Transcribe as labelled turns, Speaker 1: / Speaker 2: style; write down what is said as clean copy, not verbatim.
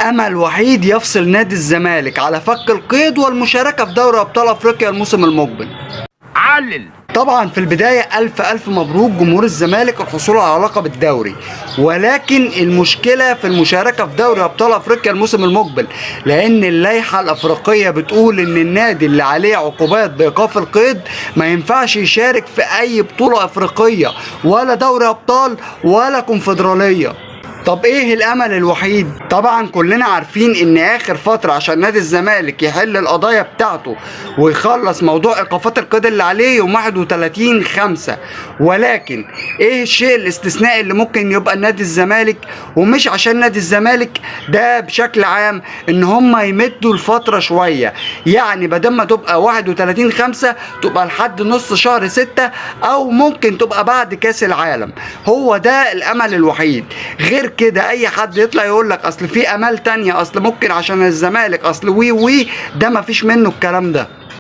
Speaker 1: امل وحيد يفصل نادي الزمالك على فك القيد والمشاركة في دوري ابطال افريقيا الموسم المقبل.
Speaker 2: علل.
Speaker 1: طبعا في البداية ألف مبروك جمهور الزمالك الحصول على لقب الدوري، ولكن المشكلة في المشاركة في دوري أبطال أفريقيا الموسم المقبل، لأن اللائحة الأفريقية بتقول إن النادي اللي عليه عقوبات بإيقاف القيد ما ينفعش يشارك في أي بطولة أفريقية، ولا دوري أبطال ولا كونفدرالية. طب ايه الامل الوحيد؟ طبعا كلنا عارفين ان اخر فترة عشان نادي الزمالك يحل القضايا بتاعته ويخلص موضوع ايقافات القيد اللي عليه يوم 31/5، ولكن ايه الشيء الاستثنائي اللي ممكن يبقى نادي الزمالك، ومش عشان نادي الزمالك ده بشكل عام، ان هم يمدوا الفترة شوية، يعني بدل ما تبقى 31/5 تبقى لحد نص شهر 6، او ممكن تبقى بعد كاس العالم. هو ده الامل الوحيد. غير كده اي حد يطلع يقول لك اصل في امال تانية، اصل ممكن عشان الزمالك، اصل وي ده مفيش منه الكلام ده.